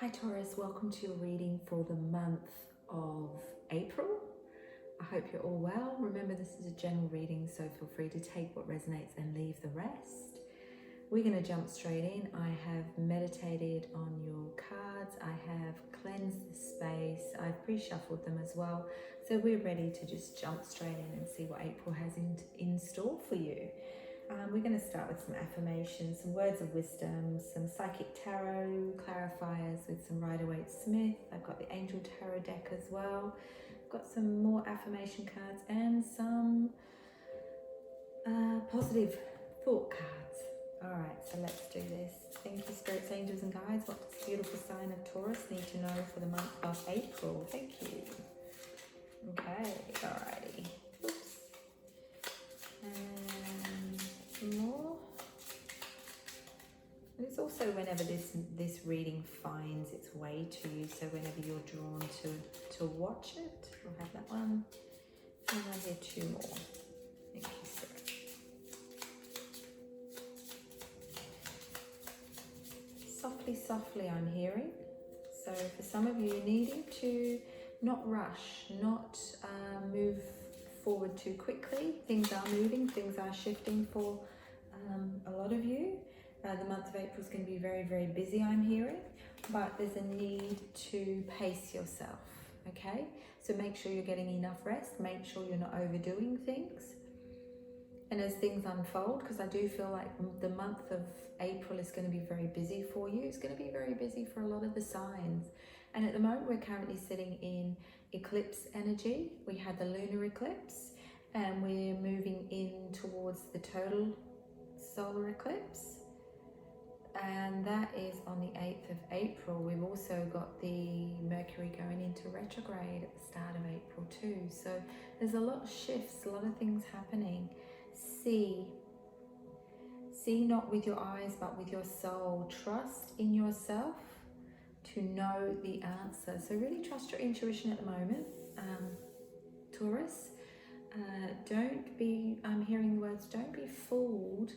Hi Taurus, welcome to your reading for the month of April. I hope you're all well. Remember, this is a general reading, so feel free to take what resonates and leave the rest. We're going to jump straight in. I have meditated on your cards. I have cleansed the space. I've pre-shuffled them as well. So we're ready to just jump straight in and see what April has in store for you. We're going to start with some affirmations, some words of wisdom, some psychic tarot clarifiers with some Rider-Waite Smith. I've got the angel tarot deck as well. I've got some more affirmation cards and some positive thought cards. All right, so let's do this. Thank you, spirits, angels and guides. What does the beautiful sign of Taurus need to know for the month of April? Thank you. Okay, alrighty. Oops. And more. And it's also whenever this reading finds its way to you, so whenever you're drawn to watch it, we'll have that one. And I hear two more. Thank you, sir. Softly, softly I'm hearing. So for some of you needing to not rush, not move forward too quickly. Things are moving, things are shifting for a lot of you. The month of April is going to be very, very busy, I'm hearing, but there's a need to pace yourself, okay? So make sure you're getting enough rest, make sure you're not overdoing things. And as things unfold, because I do feel like the month of April is going to be very busy for you. It's going to be very busy for a lot of the signs. And at the moment, we're currently sitting in eclipse energy. We had the lunar eclipse, and we're moving in towards the total solar eclipse. And that is on the 8th of April. We've also got the Mercury going into retrograde at the start of April too. So there's a lot of shifts, a lot of things happening. See not with your eyes, but with your soul. Trust in yourself to know the answer. So really trust your intuition at the moment, Taurus. Don't be, I'm hearing the words, don't be fooled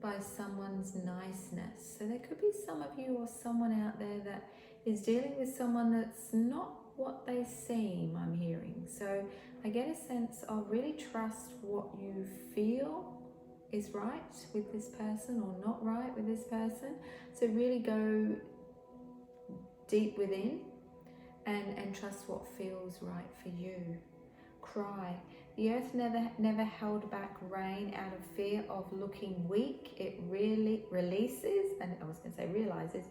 by someone's niceness. So there could be some of you or someone out there that is dealing with someone that's not what they seem, I'm hearing. So I get a sense of really trust what you feel is right with this person or not right with this person. So really go deep within and trust what feels right for you. Cry. The earth never held back rain out of fear of looking weak. It really releases, and I was going to say realizes,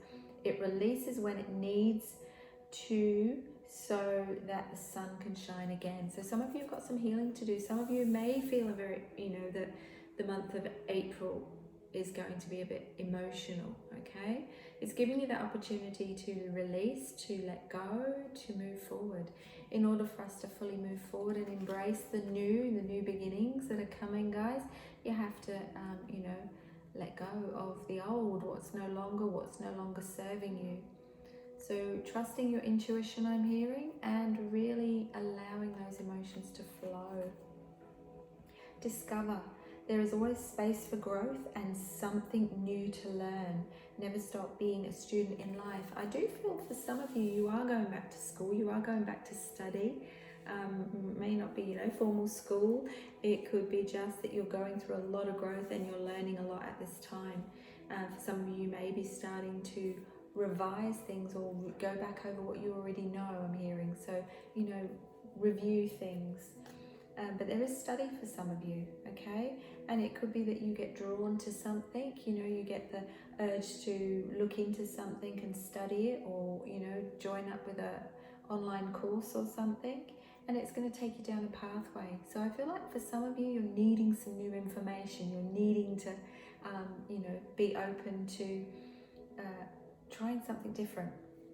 it releases when it needs to, so that the sun can shine again. So some of you have got some healing to do. Some of you may feel that the month of April is going to be a bit emotional, okay? It's giving you the opportunity to release, to let go, to move forward. In order for us to fully move forward and embrace the new beginnings that are coming, guys, you have to, let go of the old, what's no longer serving you. So trusting your intuition, I'm hearing, and really allowing those emotions to flow. Discover. There is always space for growth and something new to learn. Never stop being a student in life. I do feel for some of you, you are going back to school, you are going back to study. May not be, formal school. It could be just that you're going through a lot of growth and you're learning a lot at this time. For some of you, may be starting to revise things or go back over what you already know, I'm hearing. So, review things. But there is study for some of you, okay? And it could be that you get drawn to something, you get the urge to look into something and study it, or, join up with an online course or something, and it's going to take you down a pathway. So I feel like for some of you, you're needing some new information. You're needing to, be open to trying something different.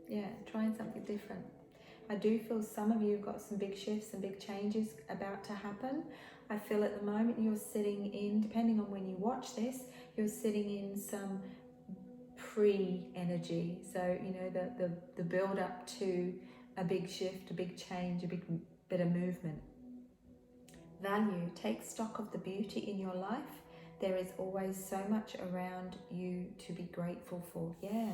Yeah, trying something different. I do feel some of you have got some big shifts and big changes about to happen. I feel at the moment you're sitting in, depending on when you watch this, you're sitting in some pre-energy. So, the build up to a big shift, a big change, a big bit of movement. Value. Take stock of the beauty in your life. There is always so much around you to be grateful for. Yeah.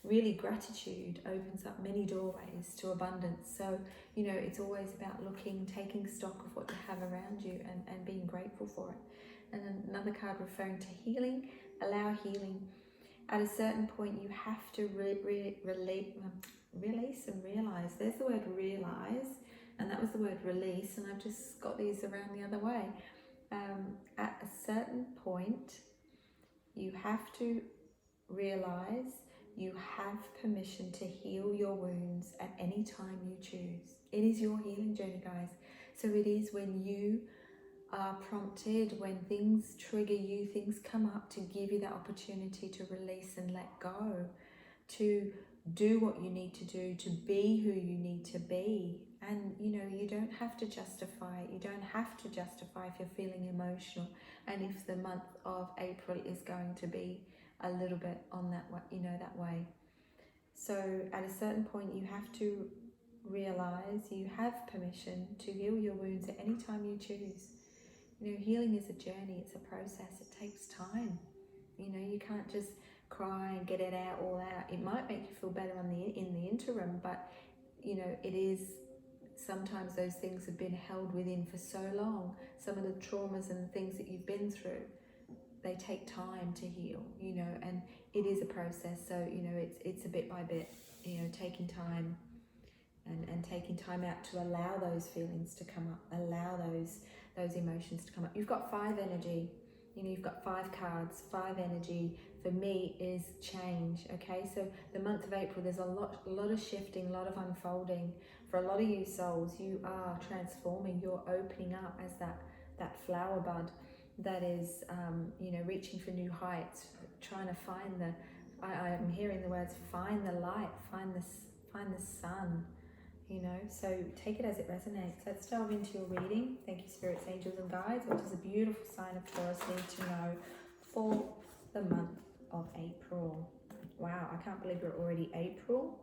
really gratitude opens up many doorways to abundance. So, you know, it's always about looking, taking stock of what you have around you and being grateful for it. And then another card referring to healing, allow healing. At a certain point, you have to release and realize. There's the word realize, and that was the word release, and I've just got these around the other way. At a certain point, you have to realize you have permission to heal your wounds at any time you choose. It is your healing journey, guys. So it is when you are prompted, when things trigger you, things come up, to give you that opportunity to release and let go, to do what you need to do, to be who you need to be. And you know, you don't have to justify it. You don't have to justify if you're feeling emotional, and if the month of April is going to be a little bit on that way, you know, that way. So at a certain point, you have to realize you have permission to heal your wounds at any time you choose. You know, healing is a journey, it's a process, it takes time. You know, you can't just cry and get it out all out. It might make you feel better in the interim, but you know, it is, sometimes those things have been held within for so long. Some of the traumas and the things that you've been through, they take time to heal, you know, and it is a process. So, you know, it's a bit by bit, you know, taking time and taking time out to allow those feelings to come up, allow those emotions to come up. You've got 5 energy, you know, you've got 5 cards. 5 energy for me is change. Okay, so the month of April, there's a lot of shifting, a lot of unfolding. For a lot of you souls, you are transforming, you're opening up as that flower bud that is, you know, reaching for new heights, trying to find the, I am hearing the words, find the light, find the sun, you know. So take it as it resonates. Let's delve into your reading. Thank you, spirits, angels and guides. What does a beautiful sign of Taurus need to know for the month of April? Wow, I can't believe we're already April.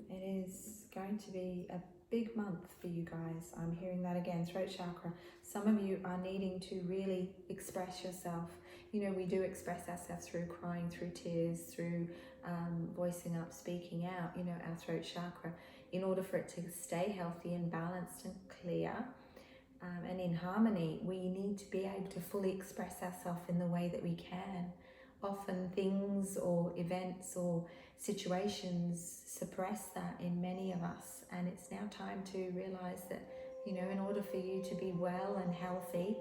It is going to be a big month for you guys. I'm hearing that again. Throat chakra. Some of you are needing to really express yourself. You know, we do express ourselves through crying, through tears, through voicing up, speaking out, you know, our throat chakra. In order for it to stay healthy and balanced and clear and in harmony, we need to be able to fully express ourselves in the way that we can. Often things or events or situations suppress that in many of us, and it's now time to realize that, you know, in order for you to be well and healthy,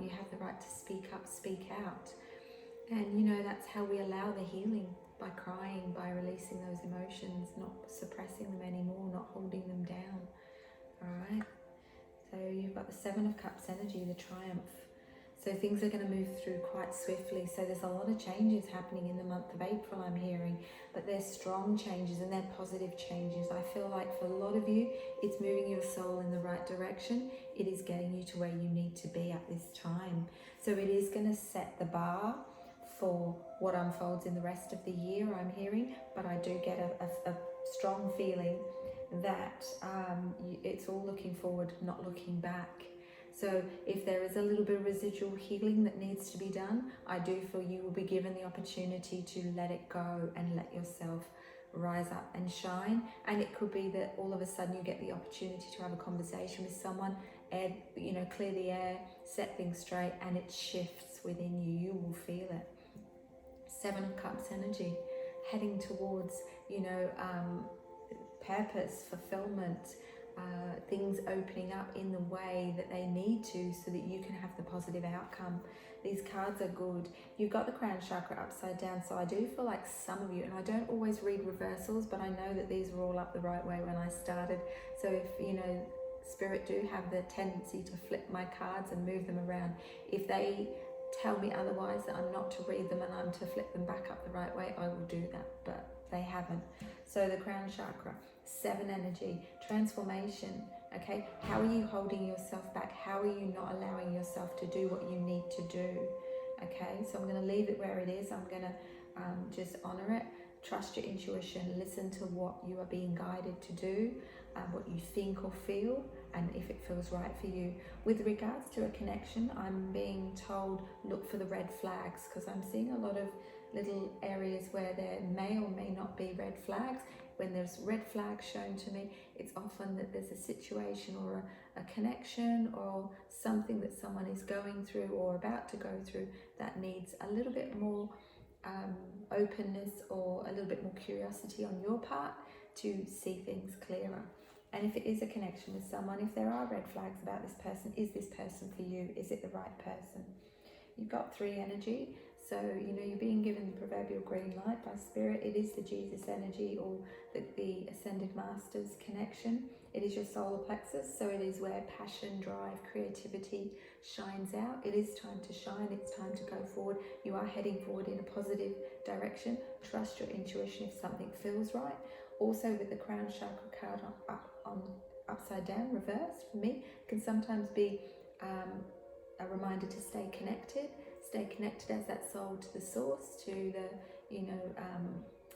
you have the right to speak up, speak out. And you know, that's how we allow the healing, by crying, by releasing those emotions, not suppressing them anymore, not holding them down. All right, so you've got the 7 of Cups energy, the triumph. So things are going to move through quite swiftly. So there's a lot of changes happening in the month of April, I'm hearing, but they're strong changes and they're positive changes. I feel like for a lot of you, it's moving your soul in the right direction. It is getting you to where you need to be at this time. So it is going to set the bar for what unfolds in the rest of the year, I'm hearing, but I do get a strong feeling that it's all looking forward, not looking back. So if there is a little bit of residual healing that needs to be done, I do feel you will be given the opportunity to let it go and let yourself rise up and shine. And it could be that all of a sudden you get the opportunity to have a conversation with someone, and, you know, clear the air, set things straight, and it shifts within you. You will feel it. 7 of Cups energy, heading towards, you know, purpose, fulfillment, things opening up in the way that they need to, so that you can have the positive outcome. These cards are good. You've got the crown chakra upside down, so I do feel like some of you, and I don't always read reversals, but I know that these were all up the right way when I started. So if, you know, Spirit do have the tendency to flip my cards and move them around. If they tell me otherwise, that I'm not to read them and I'm to flip them back up the right way, I will do that, but they haven't. So the crown chakra, 7 energy, transformation. Okay, how are you holding yourself back? How are you not allowing yourself to do what you need to do? Okay, so I'm going to leave it where it is. I'm going to just honor it. Trust your intuition. Listen to what you are being guided to do, what you think or feel, and if it feels right for you. With regards to a connection, I'm being told look for the red flags, because I'm seeing a lot of little areas where there may or may not be red flags. When there's red flags shown to me, it's often that there's a situation or a connection or something that someone is going through or about to go through that needs a little bit more openness or a little bit more curiosity on your part to see things clearer. And if it is a connection with someone, if there are red flags about this person, is this person for you? Is it the right person? You've got 3 energy, so you're being given the proverbial green light by spirit. It is the Jesus energy or the ascended masters connection. It is your solar plexus, so it is where passion, drive, creativity shines out. It is time to shine. It's time to go forward. You are heading forward in a positive direction. Trust your intuition if something feels right. Also, with the crown chakra card on upside down, reversed, for me, can sometimes be a reminder to stay connected as that soul to the source, to the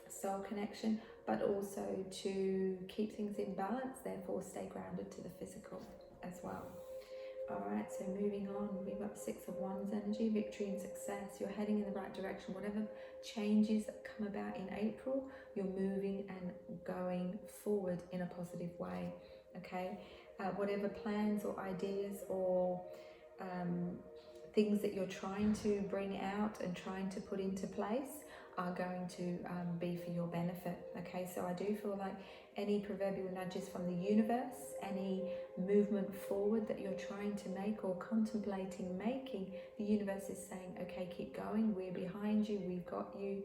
soul connection, but also to keep things in balance, therefore stay grounded to the physical as well. All right, so moving on, we've got 6 of Wands energy, victory and success. You're heading in the right direction. Whatever changes that come about in April, you're moving and going forward in a positive way, okay? Whatever plans or ideas or things that you're trying to bring out and trying to put into place are going to be for your benefit, okay? So I do feel like any proverbial nudges from the universe, any movement forward that you're trying to make or contemplating making, the universe is saying, okay, keep going, we're behind you, we've got you,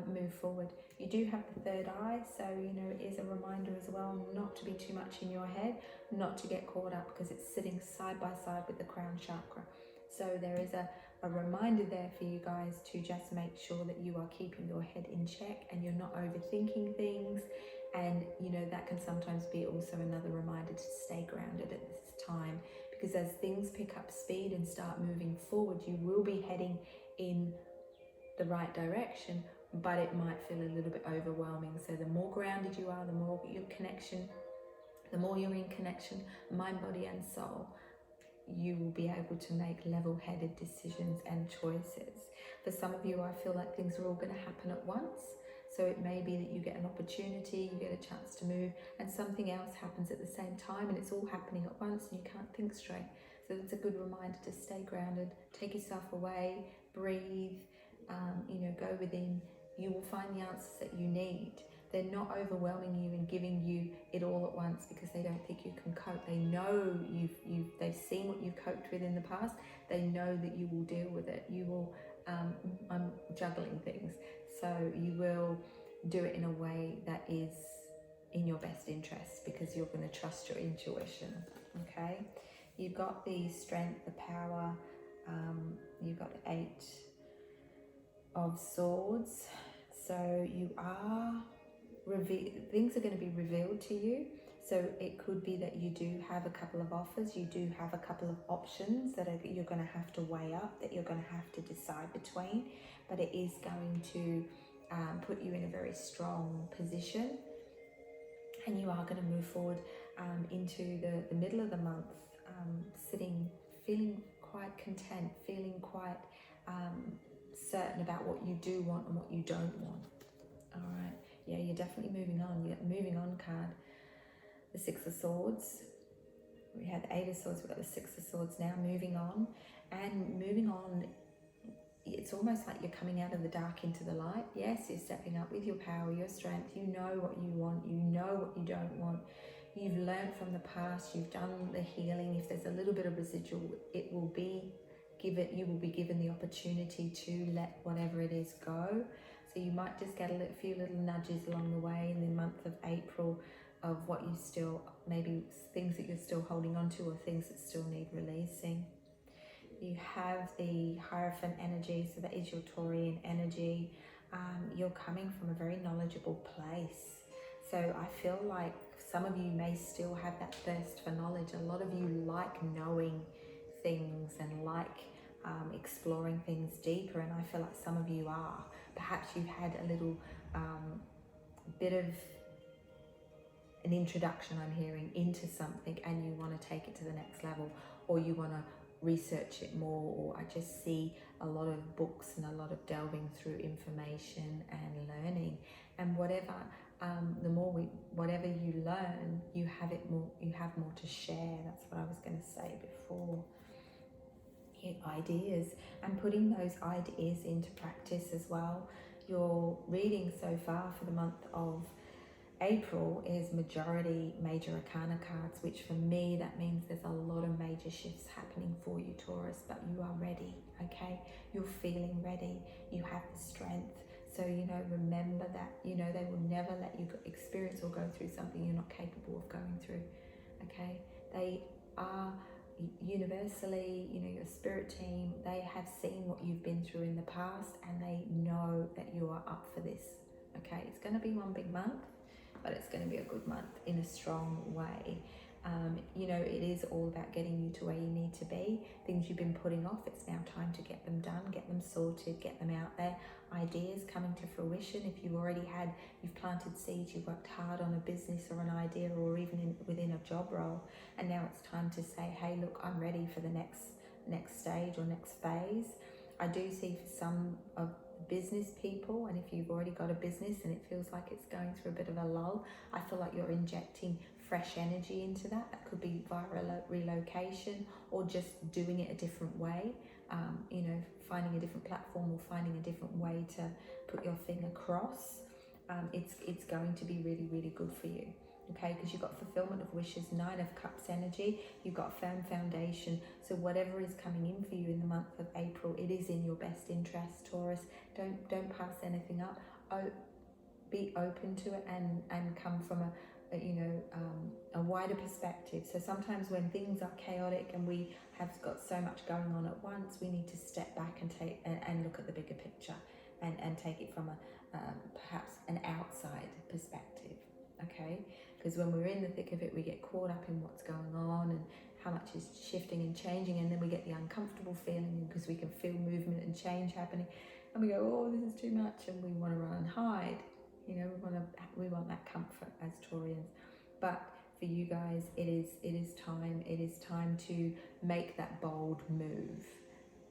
move forward. You do have the third eye, so it is a reminder as well not to be too much in your head, not to get caught up, because it's sitting side by side with the crown chakra. So there is a reminder there for you guys to just make sure that you are keeping your head in check and you're not overthinking things. And that can sometimes be also another reminder to stay grounded at this time, because as things pick up speed and start moving forward, you will be heading in the right direction, but it might feel a little bit overwhelming. So the more grounded you are, the more you're in connection, mind, body and soul, you will be able to make level-headed decisions and choices. For some of you, I feel like things are all going to happen at once. So it may be that you get an opportunity, you get a chance to move, and something else happens at the same time, and it's all happening at once and you can't think straight. So it's a good reminder to stay grounded, take yourself away, breathe, go within. You will find the answers that you need. They're not overwhelming you and giving you it all at once because they don't think you can cope. They know they've seen what you've coped with in the past. They know that you will deal with it. You will, I'm juggling things. So you will do it in a way that is in your best interest because you're going to trust your intuition, okay? You've got the strength, the power, you've got the 8 of Swords. So you are things are going to be revealed to you. So it could be that you do have a couple of offers, you do have a couple of options that you're going to have to weigh up, that you're going to have to decide between, but it is going to put you in a very strong position, and you are going to move forward into the middle of the month, feeling quite content, feeling quite certain about what you do want and what you don't want. All right. Yeah, you're definitely moving on. You got the moving on card, the 6 of Swords. We had the 8 of Swords, we've got the 6 of Swords now, moving on. And moving on, it's almost like you're coming out of the dark into the light. Yes, you're stepping up with your power, your strength. You know what you want, you know what you don't want. You've learned from the past, you've done the healing. If there's a little bit of residual, you will be given the opportunity to let whatever it is go. So you might just get a few little nudges along the way in the month of April of what you still, maybe things that you're still holding on to or things that still need releasing. You have the Hierophant energy, so that is your Taurian energy. You're coming from a very knowledgeable place. So I feel like some of you may still have that thirst for knowledge. A lot of you like knowing things and like exploring things deeper, and I feel like some of you are. Perhaps you've had a little bit of an introduction, I'm hearing, into something, and you want to take it to the next level, or you want to research it more, or I just see a lot of books and a lot of delving through information and learning. And whatever you learn, you have more to share. That's what I was going to say before. Ideas, and putting those ideas into practice as well. Your reading so far for the month of April is majority major arcana cards, which for me that means there's a lot of major shifts happening for you, Taurus, but you are ready, okay? You're feeling ready, you have the strength. So, remember that, they will never let you experience or go through something you're not capable of going through, okay? They are universally, your spirit team, they have seen what you've been through in the past, and they know that you are up for this, okay? It's going to be one big month, but it's going to be a good month in a strong way. It is all about getting you to where you need to be. Things you've been putting off, it's now time to get them done, get them sorted, get them out there. Ideas coming to fruition. If you've planted seeds, you've worked hard on a business or an idea, or even within a job role, and now it's time to say, hey, look, I'm ready for the next stage or next phase. I do see for some of business people, and if you've already got a business and it feels like it's going through a bit of a lull, I feel like you're injecting fresh energy into that. That could be via relocation, or just doing it a different way, finding a different platform or finding a different way to put your thing across. It's going to be really, really good for you, okay? Because you've got fulfillment of wishes, 9 of Cups energy, you've got firm foundation. So whatever is coming in for you in the month of April, it is in your best interest, Taurus. Don't pass anything up. Be open to it and come from a wider perspective. So sometimes when things are chaotic and we have got so much going on at once, we need to step back and look at the bigger picture and take it from perhaps an outside perspective, okay? Because when we're in the thick of it, we get caught up in what's going on and how much is shifting and changing, and then we get the uncomfortable feeling because we can feel movement and change happening, and we go, oh, this is too much, and we want to run and hide. We want that comfort as Taurians. But for you guys, it is time to make that bold move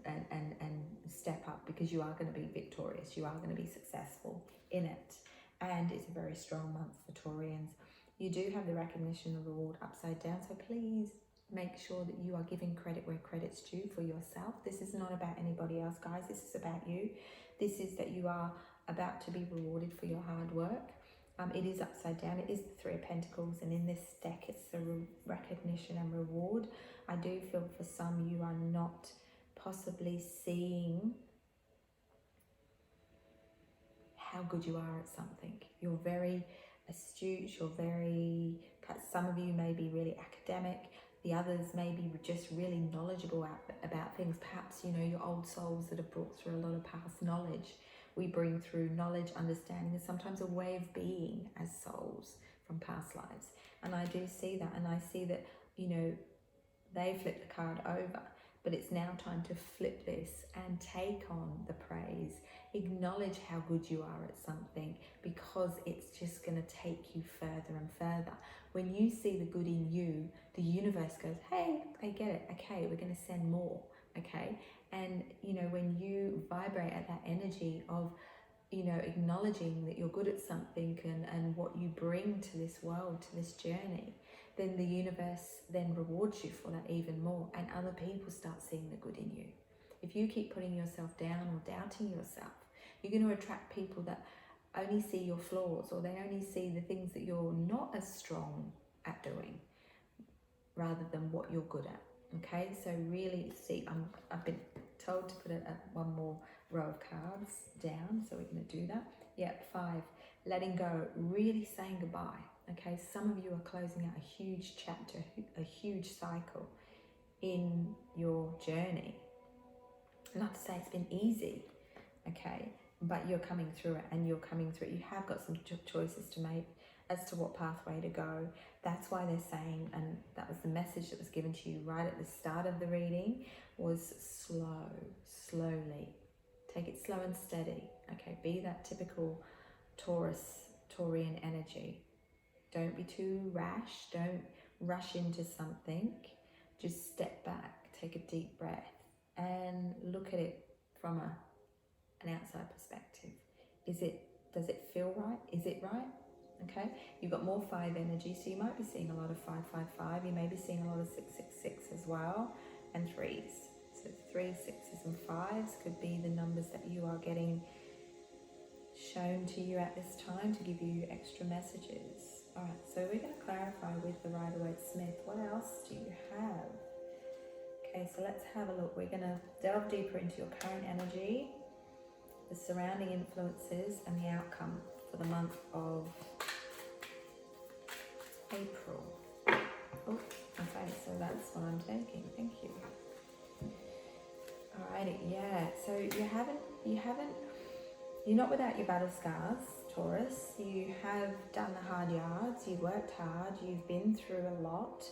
and step up, because you are going to be victorious, you are going to be successful in it. And it's a very strong month for Taurians. You do have the recognition of the reward upside down, so please make sure that you are giving credit where credit's due for yourself. This is not about anybody else, guys. This is about you. This is that you are about to be rewarded for your hard work. It is upside down. It is the 3 of Pentacles, and in this deck it's the recognition and reward. I do feel for some you are not possibly seeing how good you are at something. You're very astute, some of you may be really academic, the others may be just really knowledgeable about things. Perhaps, your old souls that have brought through a lot of past knowledge. We bring through knowledge, understanding, and sometimes a way of being as souls from past lives. And I do see that, and I see that, they flip the card over, but it's now time to flip this and take on the praise. Acknowledge how good you are at something, because it's just going to take you further and further. When you see the good in you, the universe goes, hey, I get it. Okay, we're going to send more. Okay. And, when you vibrate at that energy of, acknowledging that you're good at something and what you bring to this world, to this journey, then the universe then rewards you for that even more, and other people start seeing the good in you. If you keep putting yourself down or doubting yourself, you're going to attract people that only see your flaws, or they only see the things that you're not as strong at doing, rather than what you're good at. Okay, so really see, I've been told to put one more row of cards down, so we're going to do that. Yep, 5, letting go, really saying goodbye. Okay, some of you are closing out a huge chapter, a huge cycle in your journey. Not to say it's been easy, okay, but you're coming through it, and you're coming through it. You have got some choices to make as to what pathway to go. That's why they're saying, and that was the message that was given to you right at the start of the reading, was slowly. Take it slow and steady, okay? Be that typical Taurian energy. Don't be too rash. Don't rush into something. Just step back. take a deep breath and look at it from an outside perspective. Does it feel right? Is it right? Okay, you've got more 5 energy, so you might be seeing a lot of 555. You may be seeing a lot of 666 as well, and 3s. So 3s, 6s, and 5s could be the numbers that you are getting shown to you at this time to give you extra messages. All right, so we're going to clarify with the Rider-Waite-Smith. What else do you have? Okay, so let's have a look. We're going to delve deeper into your current energy, the surrounding influences, and the outcome for the month of April. Oh, okay, so that's what I'm taking. Thank you. Alrighty, yeah. So you're not without your battle scars, Taurus. You have done the hard yards. You've worked hard. You've been through a lot,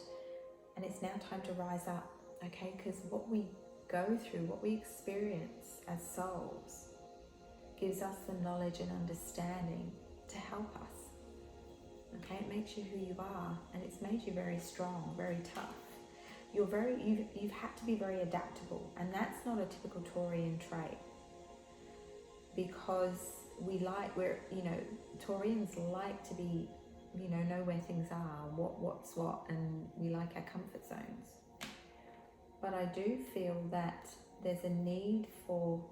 and it's now time to rise up. Okay, because what we go through, what we experience as souls, gives us the knowledge and understanding to help us. Okay, it makes you who you are, and it's made you very strong, very tough. You've had to be very adaptable, and that's not a typical Taurian trait, because Taurians like to be, know where things are, what's what, and we like our comfort zones. But I do feel that there's a need for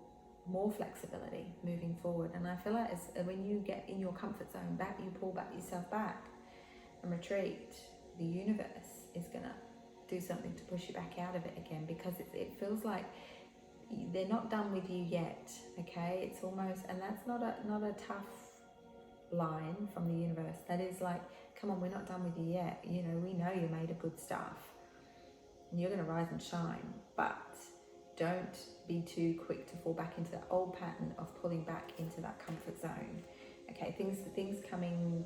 more flexibility moving forward, and I feel like when you get in your comfort zone, you pull yourself back and retreat, the universe is gonna do something to push you back out of it again, because it feels like they're not done with you yet. Okay, it's almost, and that's not a tough line from the universe. That is like, come on, we're not done with you yet. We know you're made of good stuff, and you're gonna rise and shine, but don't be too quick to fall back into that old pattern of pulling back into that comfort zone. Okay, things coming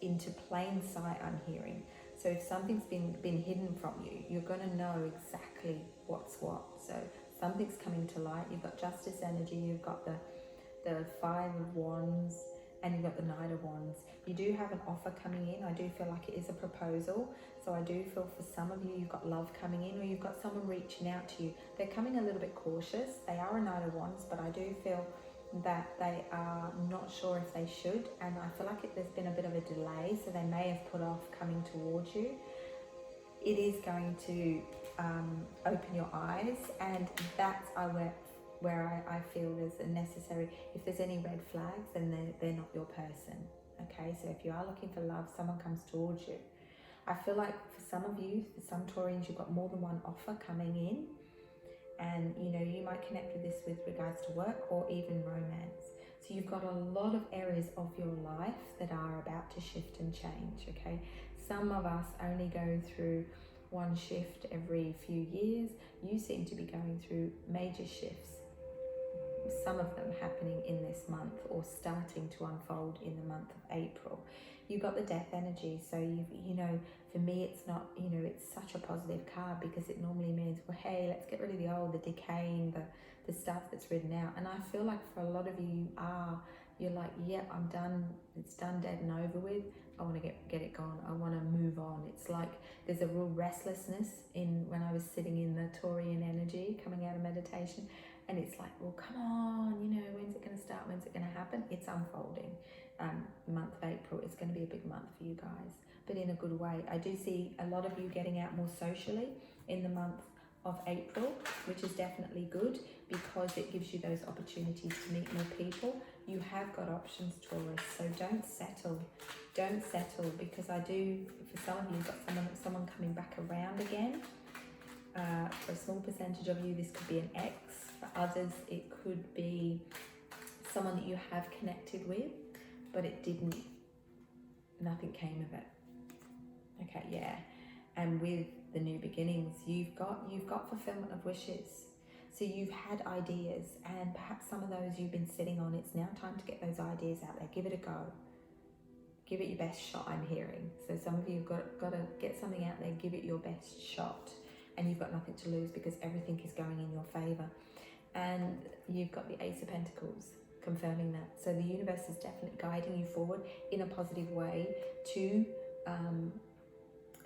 into plain sight, I'm hearing. So if something's been hidden from you, you're going to know exactly what's what. So something's coming to light. You've got Justice energy, you've got the 5 of Wands, and you've got the Knight of Wands. You do have an offer coming in. I do feel like it is a proposal. So I do feel for some of you, you've got love coming in, or you've got someone reaching out to you. They're coming a little bit cautious. They are a Knight of Wands, but I do feel that they are not sure if they should. And I feel like there's been a bit of a delay, so they may have put off coming towards you. It is going to open your eyes, and that's where I feel there's a necessary, if there's any red flags, then they're not your person. Okay, so if you are looking for love, someone comes towards you. I feel like for some of you, for some Taurians, you've got more than one offer coming in, and you might connect with this with regards to work or even romance. So you've got a lot of areas of your life that are about to shift and change. Okay, some of us only go through one shift every few years. You seem to be going through major shifts, some of them happening in this month or starting to unfold in the month of April. You've got the death energy, so for me it's not, it's such a positive card, because it normally means, well, hey, let's get rid of the old, the decaying, the stuff that's written out. And I feel like for a lot of you, you're like, yeah, I'm done, it's done, dead and over with. I want to get it gone. I want to move on. It's like there's a real restlessness when I was sitting in the Taurian energy coming out of meditation, and it's like, well, come on, when's it going to start? When's it going to happen? It's unfolding. Month of April is going to be a big month for you guys, but in a good way. I do see a lot of you getting out more socially in the month of April, which is definitely good, because it gives you those opportunities to meet more people. You have got options, Taurus, so don't settle, because I do, for some of you, you've got someone coming back around again. For a small percentage of you, this could be an ex. For others, it could be someone that you have connected with, but nothing came of it. Okay, yeah. And with the new beginnings, you've got fulfillment of wishes. So you've had ideas, and perhaps some of those you've been sitting on. It's now time to get those ideas out there. Give it a go. Give it your best shot, I'm hearing. So some of you have got to get something out there, give it your best shot. And you've got nothing to lose, because everything is going in your favor. And you've got the Ace of Pentacles confirming that. So the universe is definitely guiding you forward in a positive way to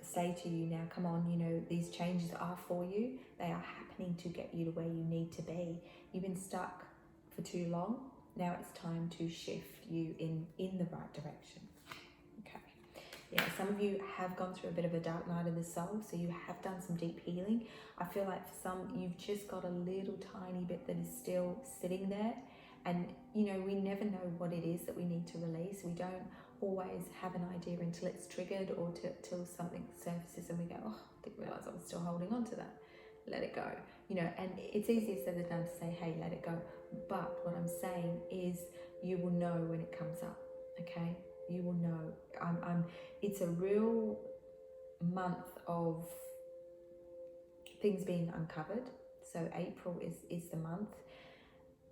say to you now, come on, you know, these changes are for you. They are happening to get you to where you need to be. You've been stuck for too long. Now it's time to shift you in the right direction. Okay. Yeah, some of you have gone through a bit of a dark night of the soul, so you have done some deep healing. I feel like for some, you've just got a little tiny bit that is still sitting there. And, you know, we never know what it is that we need to release. We don't always have an idea until it's triggered or till something surfaces and we go, oh, I didn't realise I was still holding on to that. Let it go. You know, and it's easier said than done to say, hey, let it go. But what I'm saying is you will know when it comes up, okay? You will know. It's a real month of things being uncovered. So April is the month,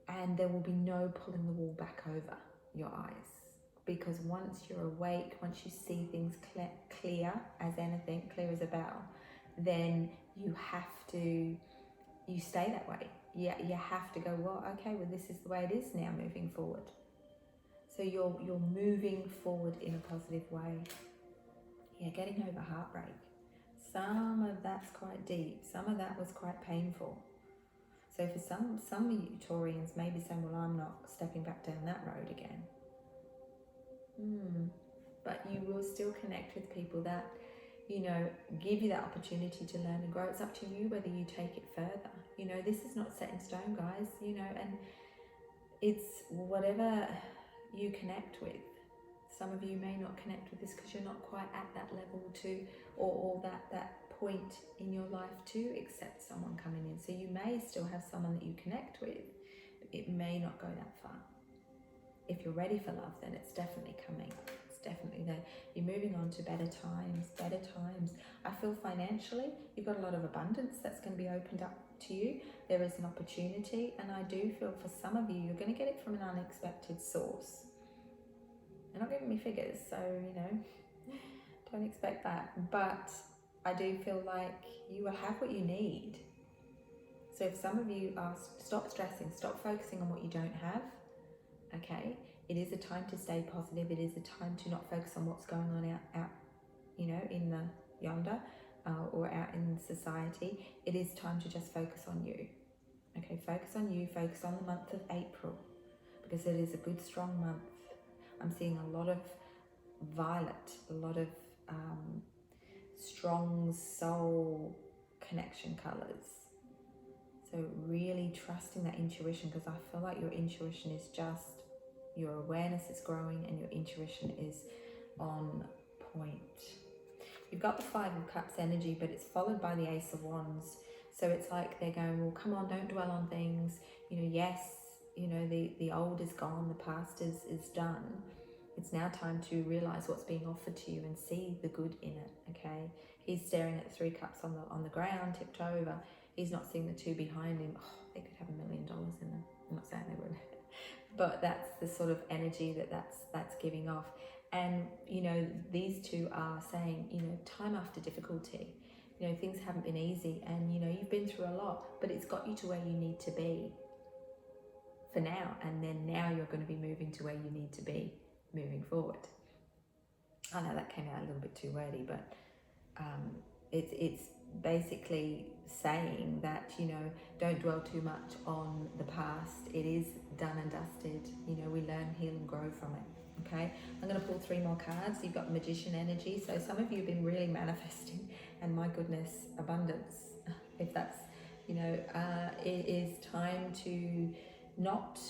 and there will be no pulling the wool back over your eyes, because once you're awake, once you see things clear as anything, clear as a bell, then you stay that way. Yeah, you have to go, well, okay, well, this is the way it is now moving forward. So you're moving forward in a positive way. Yeah, getting over heartbreak. Some of that's quite deep. Some of that was quite painful. So for some of you Taurians may be saying, well, I'm not stepping back down that road again. But you will still connect with people that, you know, give you that opportunity to learn and grow. It's up to you whether you take it further. You know, this is not set in stone, guys, you know, and it's whatever you connect with. Some of you may not connect with this because you're not quite at that level to, or that point in your life to accept someone coming in. So you may still have someone that you connect with, but it may not go that far. If you're ready for love, then it's definitely coming. It's definitely there. You're moving on to better times, better times. I feel financially, you've got a lot of abundance that's going to be opened up to you. There is an opportunity, and I do feel for some of you, you're going to get it from an unexpected source. They're not giving me figures, so, you know, don't expect that. But I do feel like you will have what you need. So if some of you are, stop stressing, stop focusing on what you don't have, okay? It is a time to stay positive. It is a time to not focus on what's going on out you know, in the yonder or out in society. It is time to just focus on you. Okay, focus on you, focus on the month of April, because it is a good, strong month. I'm seeing a lot of violet, a lot of strong soul connection colours. So really trusting that intuition, because I feel like your intuition is just, your awareness is growing and your intuition is on point. You've got the Five of Cups energy, but it's followed by the Ace of Wands. So it's like they're going, well, come on, don't dwell on things. You know, yes, you know, the old is gone, the past is done. It's now time to realise what's being offered to you and see the good in it, okay? He's staring at the 3 cups on the ground, tipped over. He's not seeing the 2 behind him. Oh, they could have $1 million in them. I'm not saying they would. But that's the sort of energy that's giving off. And, you know, these two are saying, you know, time after difficulty. You know, things haven't been easy, and, you know, you've been through a lot, but it's got you to where you need to be for now. And then now you're going to be moving to where you need to be moving forward. I know that came out a little bit too wordy, but it's basically saying that, you know, don't dwell too much on the past. It is done and dusted. You know, we learn, heal and grow from it. Okay, I'm going to pull 3 more cards. You've got the Magician energy. So some of you have been really manifesting, and my goodness, abundance. If that's, you know, it is time to not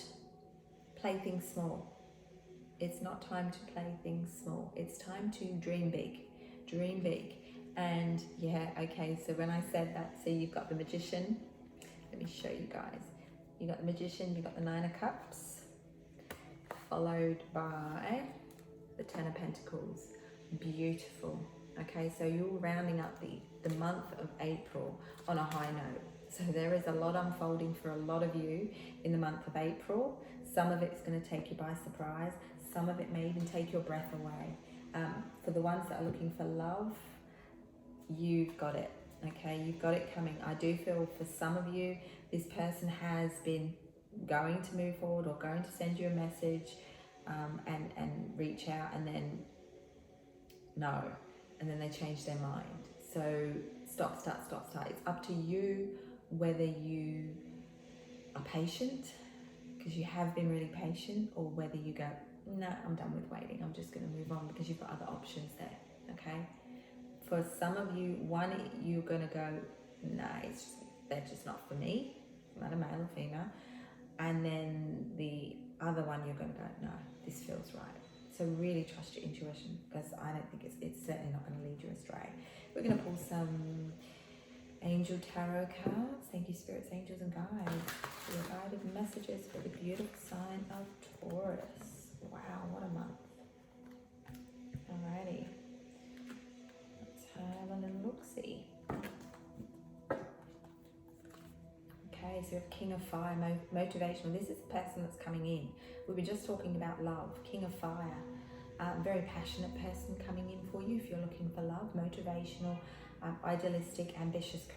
play things small. It's not time to play things small. It's time to dream big. Dream big. And yeah, okay, so when I said that, so you've got the Magician. Let me show you guys. You've got the Magician, you've got the 9 of Cups, followed by the 10 of Pentacles. Beautiful. Okay, so you're rounding up the month of April on a high note. So there is a lot unfolding for a lot of you in the month of April. Some of it's going to take you by surprise. Some of it may even take your breath away. For the ones that are looking for love, you've got it. Okay, you've got it coming. I do feel for some of you, this person has been going to move forward or going to send you a message and reach out, and then no. and then they change their mind. So stop, start, stop, start. It's up to you whether you are patient, because you have been really patient, or whether you go, no, I'm done with waiting, I'm just going to move on, because you've got other options there. Okay, for some of you, one, you're going to go, no, they're just not for me, no matter male or female. And then the other one, you're going to go, no, this feels right. So really trust your intuition, because I don't think it's certainly not going to lead you astray. We're going to pull some angel tarot cards. Thank you, spirits, angels, and guides, for your guided messages for the beautiful sign of Taurus. Wow, what a month. Alrighty. Let's have a little look-see. Okay, so you have King of Fire, motivational. This is the person that's coming in. We were just talking about love. King of Fire, very passionate person coming in for you if you're looking for love. Motivational, idealistic, ambitious,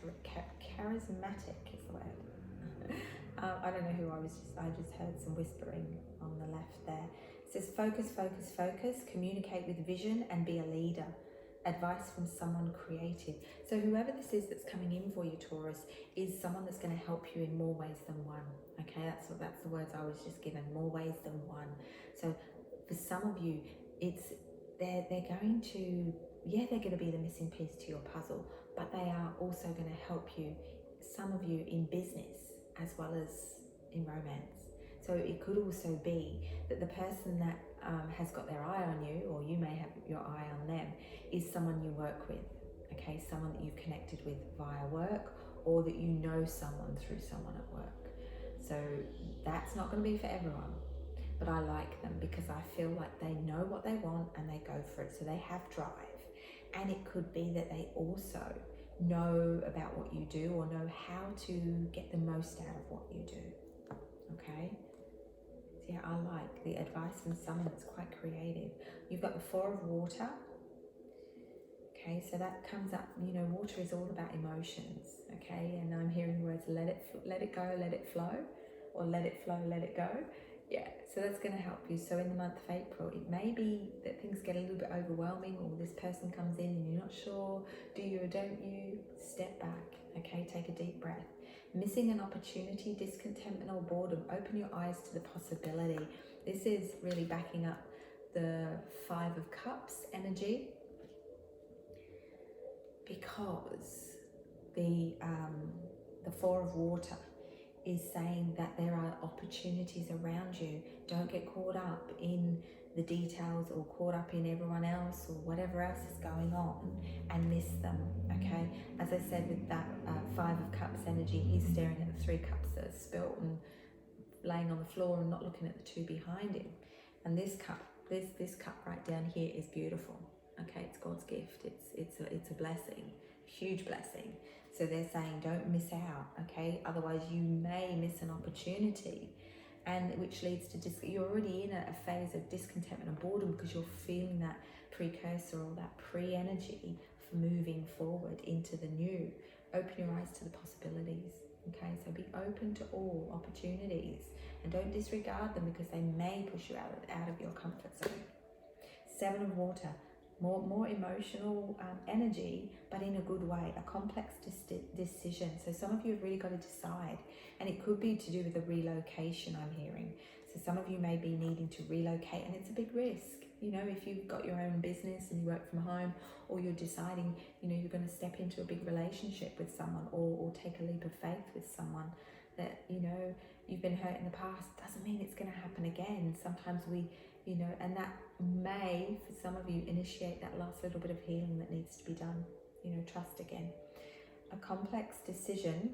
charismatic is the word. I don't know who I just heard some whispering on the left there. It says focus, focus, focus, communicate with vision and be a leader. Advice from someone creative. So whoever this is that's coming in for you, Taurus, is someone that's going to help you in more ways than one. Okay, that's the words I was just given, more ways than one. So for some of you, they're going to, yeah, they're going to be the missing piece to your puzzle, but they are also going to help you, some of you, in business as well as in romance. So it could also be that the person that has got their eye on you, or you may have your eye on them, is someone you work with, okay? Someone that you've connected with via work, or that you know someone through someone at work. So that's not going to be for everyone, but I like them because I feel like they know what they want and they go for it. So they have drive, and it could be that they also know about what you do, or know how to get the most out of what you do, okay? So yeah, I like the advice from someone that's quite creative. You've got the Four of Water. Okay, so that comes up, you know, water is all about emotions, okay? And I'm hearing words, let it go, let it flow, or let it flow, let it go. Yeah, so that's going to help you. So in the month of April, it may be that things get a little bit overwhelming, or this person comes in and you're not sure, do you or don't you? Step back, okay? Take a deep breath. Missing an opportunity, discontentment or boredom, open your eyes to the possibility. This is really backing up the Five of Cups energy, because the Four of Water is saying that there are opportunities around you. Don't get caught up in the details, or caught up in everyone else or whatever else is going on, and miss them, okay? As I said, with that Five of Cups energy, he's staring at the 3 cups that are spilt and laying on the floor and not looking at the 2 behind him. And this cup, this cup right down here is beautiful, okay? It's God's gift. It's a blessing, huge blessing. So they're saying don't miss out, okay? Otherwise you may miss an opportunity, and which leads to you're already in a phase of discontentment and boredom, because you're feeling that precursor, or that pre-energy for moving forward into the new. Open your eyes to the possibilities, okay? So be open to all opportunities, and don't disregard them, because they may push you out of your comfort zone. 7 of Water. More emotional energy, but in a good way, a complex decision. So some of you have really got to decide, and it could be to do with a relocation, I'm hearing. So some of you may be needing to relocate, and it's a big risk. You know, if you've got your own business and you work from home, or you're deciding, you know, you're going to step into a big relationship with someone, or take a leap of faith with someone that, you know, you've been hurt in the past, doesn't mean it's going to happen again. Sometimes we, you know, and that may, for some of you, initiate that last little bit of healing that needs to be done. You know, trust again. A complex decision,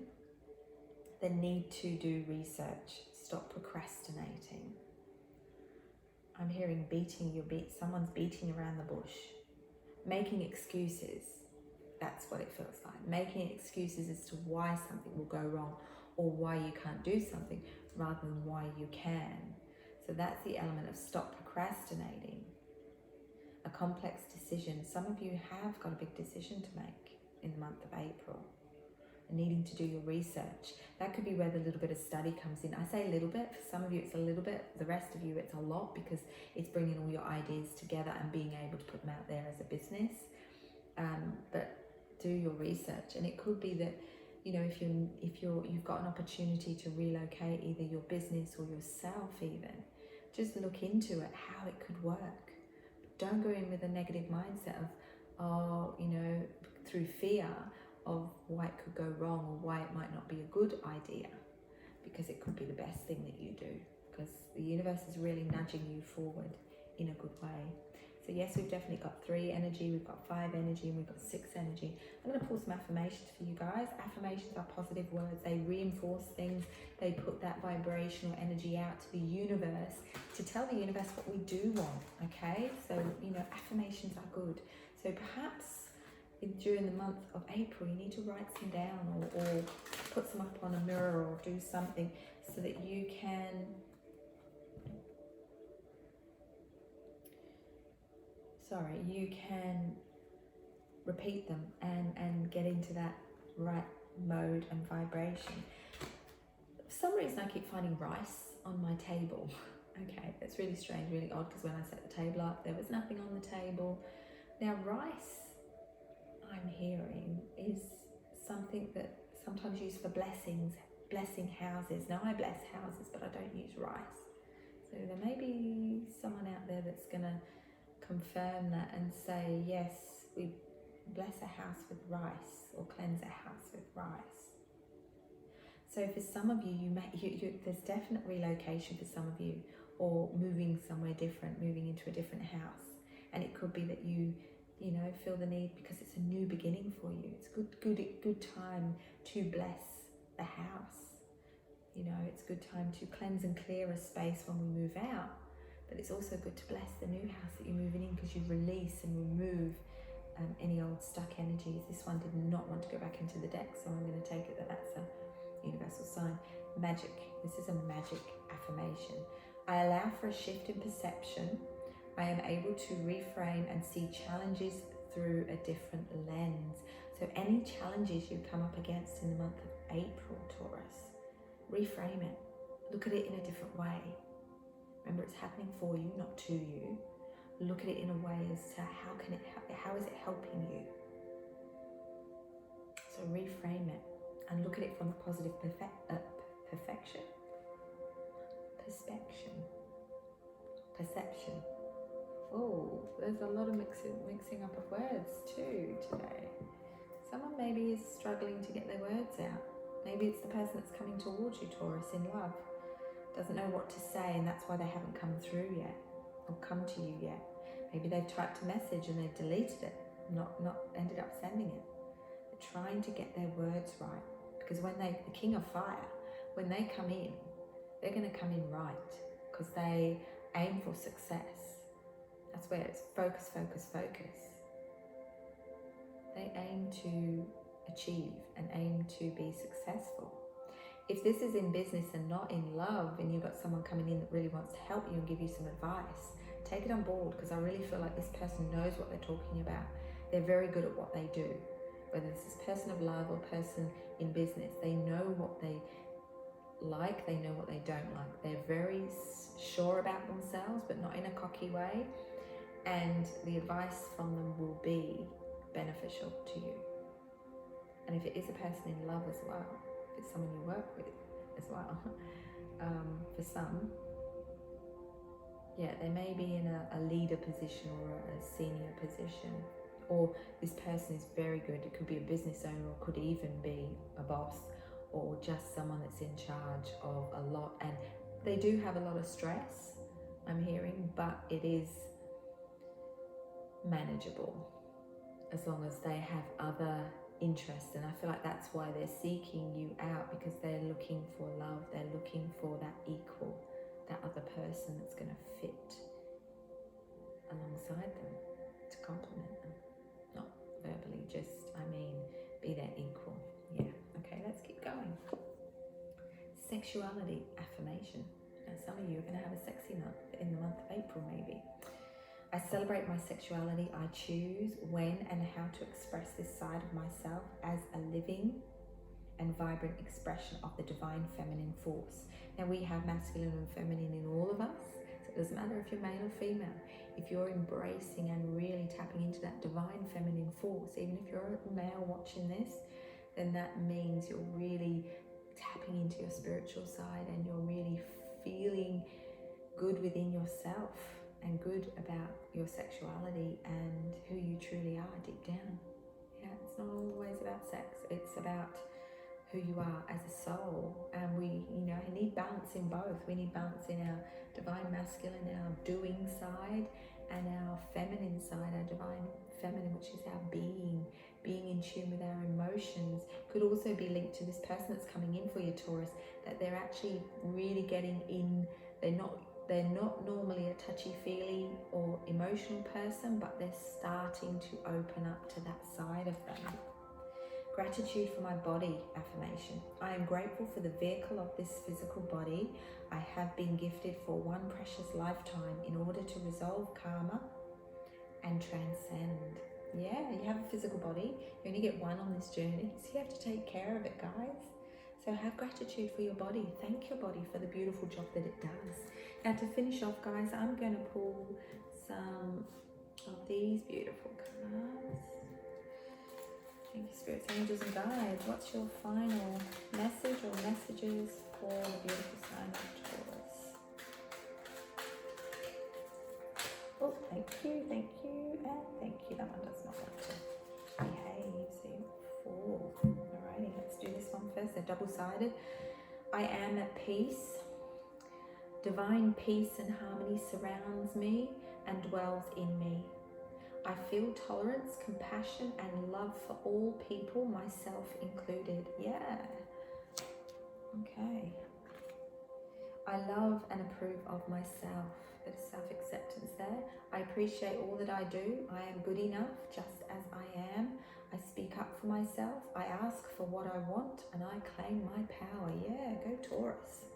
the need to do research. Stop procrastinating. I'm hearing someone's beating around the bush. Making excuses. That's what it feels like. Making excuses as to why something will go wrong, or why you can't do something, rather than why you can. So that's the element of stop procrastinating. A complex decision. Some of you have got a big decision to make in the month of April, and needing to do your research. That could be where the little bit of study comes in. I say a little bit. For some of you it's a little bit, the rest of you it's a lot, because it's bringing all your ideas together and being able to put them out there as a business. but do your research. And it could be that, you know, if you've got an opportunity to relocate either your business or yourself even, just look into it, how it could work. Don't go in with a negative mindset of, oh, you know, through fear of why it could go wrong or why it might not be a good idea, because it could be the best thing that you do, because the universe is really nudging you forward in a good way. So yes, we've definitely got 3 energy, we've got 5 energy, and we've got 6 energy. I'm going to pull some affirmations for you guys. Affirmations are positive words. They reinforce things. They put that vibrational energy out to the universe to tell the universe what we do want, okay? So, you know, affirmations are good. So perhaps during the month of April, you need to write some down or put some up on a mirror or do something so that you can repeat them and get into that right mode and vibration. For some reason, I keep finding rice on my table. Okay, that's really strange, really odd, because when I set the table up, there was nothing on the table. Now, rice, I'm hearing, is something that sometimes used for blessings, blessing houses. Now, I bless houses, but I don't use rice. So there may be someone out there that's going to confirm that and say, yes, we bless a house with rice or cleanse a house with rice. So for some of you, there's definite relocation for some of you, or moving somewhere different, moving into a different house. And it could be that you know, feel the need because it's a new beginning for you. It's good time to bless the house. You know, it's a good time to cleanse and clear a space when we move out. But it's also good to bless the new house that you're moving in, because you release and remove any old stuck energies. This one did not want to go back into the deck, so I'm going to take it that that's a universal sign. Magic. This is a magic affirmation. I allow for a shift in perception. I am able to reframe and see challenges through a different lens. So any challenges you come up against in the month of April, Taurus, reframe it. Look at it in a different way. Remember, it's happening for you, not to you. Look at it in a way as to how is it helping you? So reframe it and look at it from a positive perception. Oh, there's a lot of mixing up of words too today. Someone maybe is struggling to get their words out. Maybe it's the person that's coming towards you, Taurus, in love. Doesn't know what to say, and that's why they haven't come through yet or come to you yet. Maybe they've typed a message and they've deleted it, not ended up sending it. They're trying to get their words right, because when the King of Fire, when they come in, they're going to come in right, because they aim for success. That's where it's focus. They aim to achieve and aim to be successful. If this is in business and not in love, and you've got someone coming in that really wants to help you and give you some advice, take it on board, because I really feel like this person knows what they're talking about. They're very good at what they do. Whether this is person of love or person in business, they know what they like, they know what they don't like. They're very sure about themselves, but not in a cocky way. And the advice from them will be beneficial to you. And if it is a person in love as well, if it's someone you work with as well, for some, yeah, they may be in a leader position or a senior position, or this person is very good. It could be a business owner, or could even be a boss, or just someone that's in charge of a lot. And they do have a lot of stress, I'm hearing, but it is manageable as long as they have other interests. And I feel like that's why they're seeking you out, because they're looking for love. They're looking for that equal, that other person that's going to fit alongside them, to complement them, not verbally, just, be their equal. Yeah, okay, let's keep going. Sexuality affirmation. Now, some of you are going to have a sexy month in the month of April, maybe. I celebrate my sexuality. I choose when and how to express this side of myself as a living and vibrant expression of the divine feminine force. Now, we have masculine and feminine in all of us. So doesn't matter if you're male or female. If you're embracing and really tapping into that divine feminine force, even if you're a male watching this, then that means you're really tapping into your spiritual side and you're really feeling good within yourself and good about your sexuality and who you truly are deep down. Yeah, it's not always about sex. It's about who you are as a soul, and we, need balance in both. We need balance in our divine masculine, our doing side, and our feminine side, our divine feminine, which is our being in tune with our emotions. Could also be linked to this person that's coming in for your Taurus, that they're actually really getting in. They're not normally a touchy-feely or emotional person, but they're starting to open up to that side of them. Gratitude for my body affirmation. I am grateful for the vehicle of this physical body I have been gifted for one precious lifetime in order to resolve karma and transcend. Yeah, you have a physical body. You only get one on this journey, so you have to take care of it, guys. So have gratitude for your body. Thank your body for the beautiful job that it does. Now to finish off, guys, I'm going to pull some of these beautiful cards. Thank you, spirits, angels and guides. What's your final message or messages for the beautiful sign of Taurus? Oh, thank you, and thank you. That one does not want to behave. So you've got 4. Alrighty, let's do this one first. They're double-sided. I am at peace. Divine peace and harmony surrounds me and dwells in me. I feel tolerance, compassion, and love for all people, myself included. Yeah. Okay. I love and approve of myself. There's self-acceptance there. I appreciate all that I do. I am good enough just as I am. I speak up for myself. I ask for what I want and I claim my power. Yeah, go Taurus.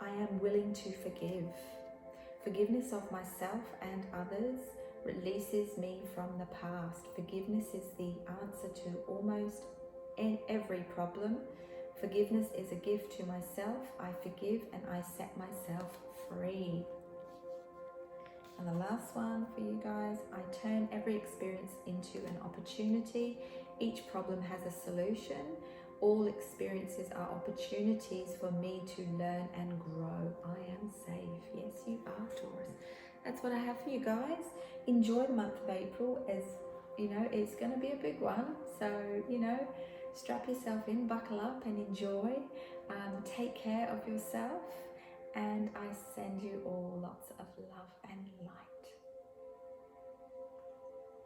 I am willing to forgive. Forgiveness of myself and others releases me from the past. Forgiveness is the answer to almost every problem. Forgiveness is a gift to myself. I forgive and I set myself free. And the last one for you guys, I turn every experience into an opportunity. Each problem has a solution. All experiences are opportunities for me to learn and grow. I am safe. Yes, you are, Taurus. That's what I have for you guys. Enjoy the month of April. As you know, it's going to be a big one. So, strap yourself in, buckle up and enjoy. Take care of yourself. And I send you all lots of love and light.